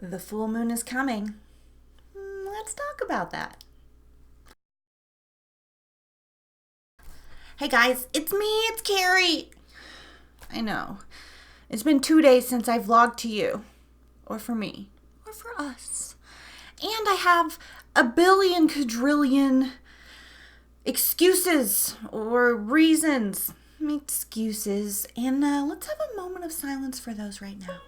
The full moon is coming. Let's talk about that. Hey guys, it's me, it's Carrie. I know. It's been 2 days since I vlogged to you. Or for me. Or for us. And I have a billion quadrillion excuses or reasons. Excuses. And let's have a moment of silence for those right now.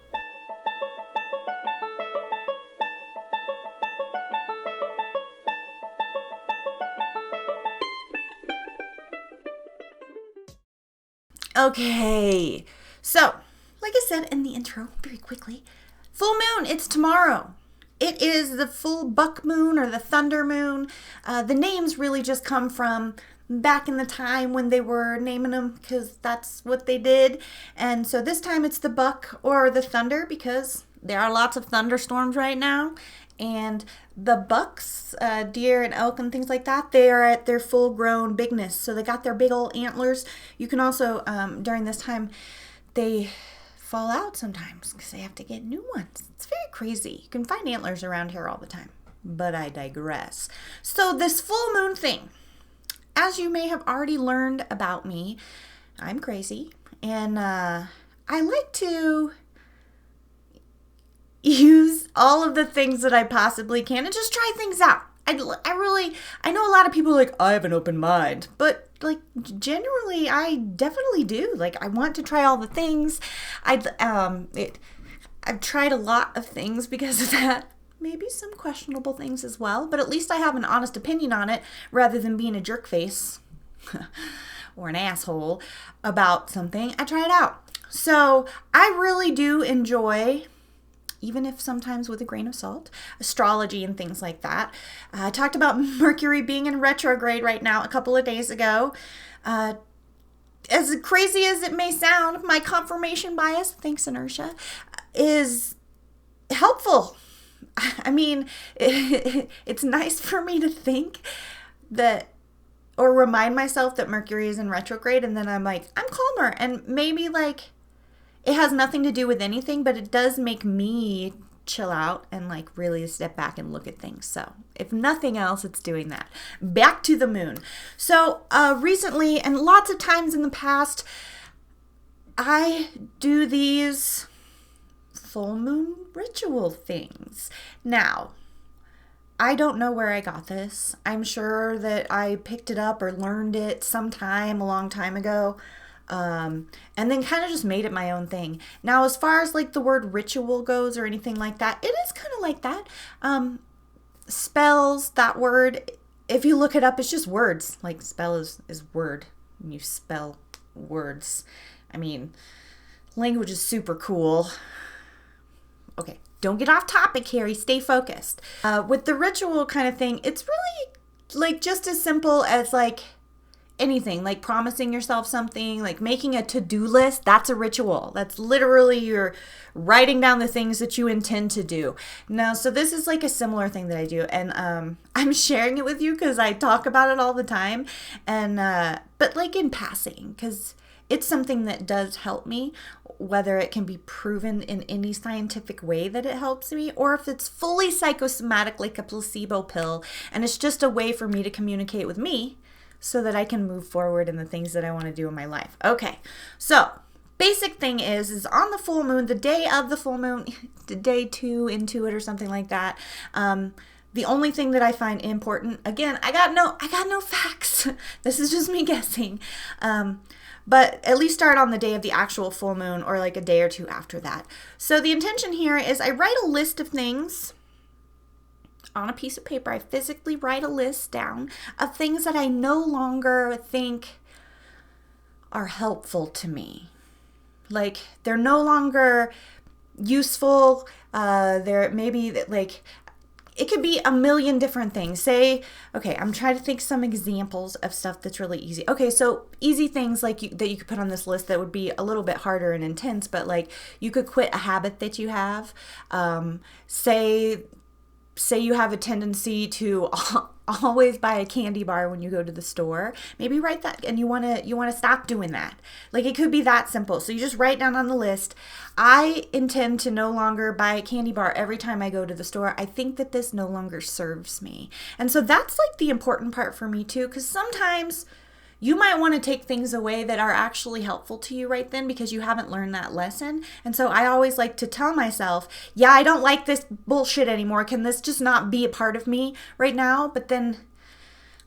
Okay, so, like I said in the intro, very quickly, full moon, it's tomorrow. It is the full buck moon or the thunder moon. The names really just come from back in the time when they were naming them because that's what they did. And so this time it's the buck or the thunder because there are lots of thunderstorms right now. And the bucks, deer and elk and things like that, they are at their full grown bigness. So they got their big old antlers. You can also, during this time, they fall out sometimes because they have to get new ones. It's very crazy. You can find antlers around here all the time. But I digress. So this full moon thing, as you may have already learned about me, I'm crazy. And I like to use all of the things that I possibly can and just try things out. I know a lot of people are like, I have an open mind, but like generally I definitely do. Like I want to try all the things. I've tried a lot of things because of that. Maybe some questionable things as well, but at least I have an honest opinion on it rather than being a jerk face or an asshole about something. I try it out. So I really do enjoy, even if sometimes with a grain of salt, astrology and things like that. I talked about Mercury being in retrograde right now a couple of days ago. As crazy as it may sound, my confirmation bias, thanks inertia, is helpful. I mean, it's nice for me to think that, or remind myself that Mercury is in retrograde, and then I'm like, I'm calmer, and maybe like, it has nothing to do with anything, but it does make me chill out and like really step back and look at things. So if nothing else, it's doing that. Back to the moon. So recently, and lots of times in the past, I do these full moon ritual things. Now, I don't know where I got this. I'm sure that I picked it up or learned it sometime a long time ago. And then kind of just made it my own thing. Now, as far as like the word ritual goes or anything like that, it is kind of like that. Spells, that word, if you look it up, it's just words. Like spell is word. And you spell words. I mean, language is super cool. Okay, don't get off topic, Carrie. Stay focused. With the ritual kind of thing, it's really like just as simple as like anything, like promising yourself something, like making a to-do list. That's a ritual. That's literally you're writing down the things that you intend to do. Now, so this is like a similar thing that I do, and I'm sharing it with you because I talk about it all the time, and but like in passing, because it's something that does help me, whether it can be proven in any scientific way that it helps me, or if it's fully psychosomatic like a placebo pill, and it's just a way for me to communicate with me so that I can move forward in the things that I want to do in my life. Okay, so basic thing is on the full moon, the day of the full moon, the day 2 into it or something like that, the only thing that I find important, again, I got no facts. This is just me guessing. But at least start on the day of the actual full moon or like a day or two after that. So the intention here is I write a list of things on a piece of paper. I physically write a list down of things that I no longer think are helpful to me. Like they're no longer useful. They're maybe like, it could be a million different things. Say, okay, I'm trying to think some examples of stuff that's really easy. Okay, so easy things like that you could put on this list that would be a little bit harder and intense, but like you could quit a habit that you have. Say say you have a tendency to always buy a candy bar when you go to the store, maybe write that, and you want to stop doing that. Like, it could be that simple. So you just write down on the list, I intend to no longer buy a candy bar every time I go to the store. I think that this no longer serves me. And so that's like the important part for me too, because sometimes you might want to take things away that are actually helpful to you right then because you haven't learned that lesson. And so I always like to tell myself, yeah, I don't like this bullshit anymore. Can this just not be a part of me right now? But then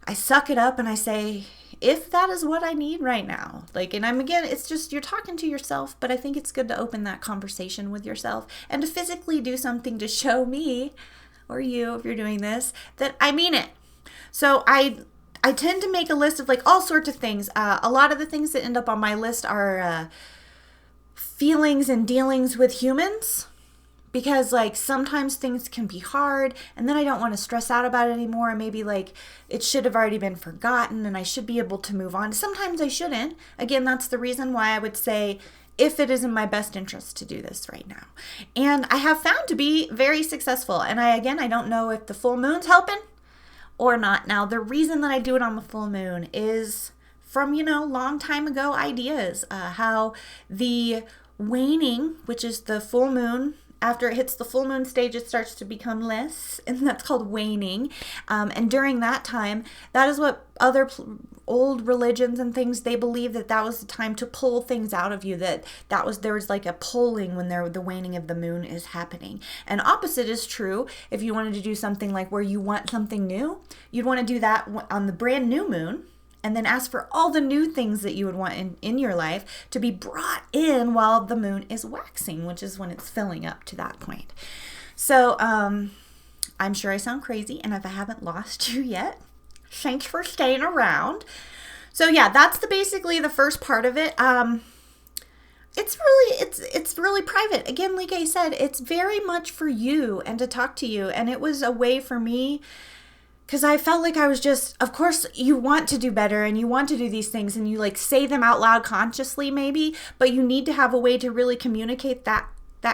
I suck it up and I say, if that is what I need right now. Like, and again, it's just, you're talking to yourself, but I think it's good to open that conversation with yourself and to physically do something to show me, or you, if you're doing this, that I mean it. So I tend to make a list of like all sorts of things. A lot of the things that end up on my list are feelings and dealings with humans, because like sometimes things can be hard and then I don't want to stress out about it anymore. Maybe like it should have already been forgotten and I should be able to move on. Sometimes I shouldn't. Again, that's the reason why I would say, if it is in my best interest to do this right now. And I have found to be very successful. And I don't know if the full moon's helping or not. Now, the reason that I do it on the full moon is from, long time ago ideas, how the waning, which is the full moon, after it hits the full moon stage, it starts to become less, and that's called waning. And during that time, that is what other old religions and things, they believe that was the time to pull things out of you, there was like a pulling when the waning of the moon is happening. And opposite is true. If you wanted to do something like where you want something new, you'd want to do that on the brand new moon, and then ask for all the new things that you would want in your life to be brought in while the moon is waxing, which is when it's filling up to that point. So I'm sure I sound crazy, and if I haven't lost you yet, thanks for staying around. So yeah, that's basically the first part of it. It's really private. Again, like I said, it's very much for you and to talk to you. And it was a way for me, because I felt like I was just, of course, you want to do better and you want to do these things and you like say them out loud consciously maybe, but you need to have a way to really communicate that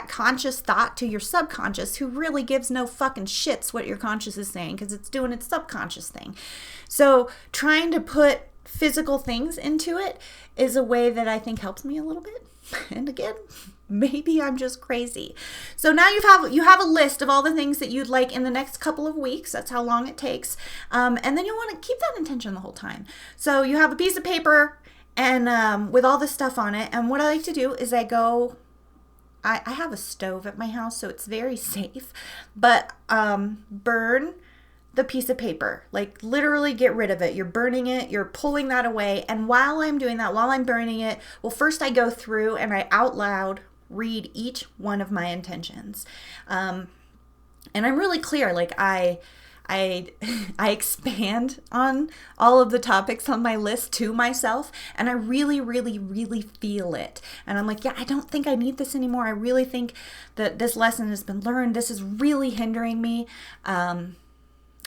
conscious thought to your subconscious, who really gives no fucking shits what your conscious is saying because it's doing its subconscious thing. So trying to put physical things into it is a way that I think helps me a little bit. And again, maybe I'm just crazy. So now you have a list of all the things that you'd like in the next couple of weeks. That's how long it takes. And then you want to keep that intention the whole time. So you have a piece of paper and with all this stuff on it. And what I like to do is I have a stove at my house, so it's very safe. But burn the piece of paper, like literally get rid of it. You're burning it, you're pulling that away. And while I'm doing that, while I'm burning it, well, first I go through and I out loud read each one of my intentions. And I'm really clear, like I expand on all of the topics on my list to myself, and I really, really, really feel it. And I'm like, yeah, I don't think I need this anymore. I really think that this lesson has been learned. This is really hindering me.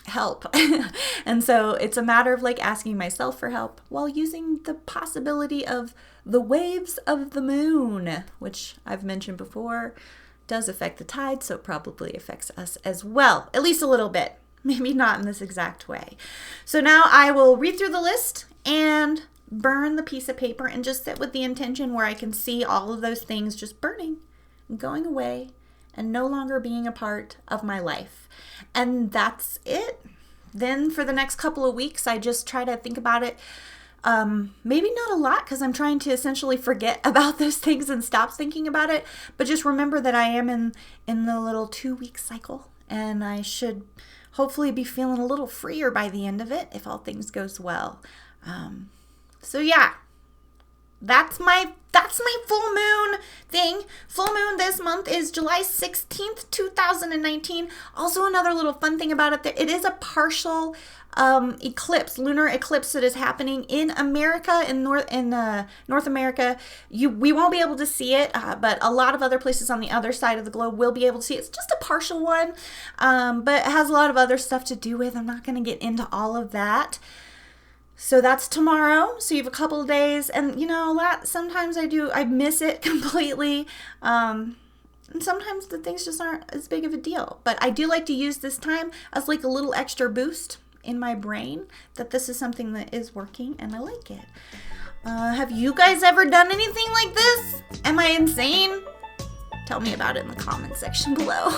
Help. And so it's a matter of like asking myself for help while using the possibility of the waves of the moon, which I've mentioned before does affect the tide, so it probably affects us as well, at least a little bit, maybe not in this exact way. So now I will read through the list and burn the piece of paper and just sit with the intention where I can see all of those things just burning and going away and no longer being a part of my life. And that's it. Then for the next couple of weeks, I just try to think about it. Maybe not a lot, because I'm trying to essentially forget about those things and stop thinking about it. But just remember that I am in the little 2-week cycle, and I should hopefully be feeling a little freer by the end of it if all things goes well. So yeah. That's my full moon thing. Full moon this month is July 16th, 2019. Also, another little fun thing about it, that it is a partial eclipse, lunar eclipse that is happening in America, in North America. We won't be able to see it, but a lot of other places on the other side of the globe will be able to see it. It's just a partial one, but it has a lot of other stuff to do with. I'm not going to get into all of that. So that's tomorrow. So you have a couple of days, and sometimes I miss it completely. And sometimes the things just aren't as big of a deal. But I do like to use this time as like a little extra boost in my brain that this is something that is working and I like it. Have you guys ever done anything like this? Am I insane? Tell me about it in the comments section below.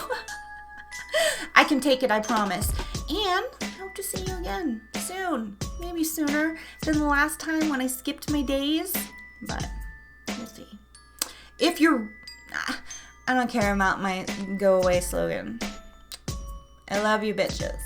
I can take it, I promise. And I hope to see you again soon. Maybe sooner than the last time when I skipped my days. But we'll see. If you're... I don't care about my go away slogan. I love you bitches.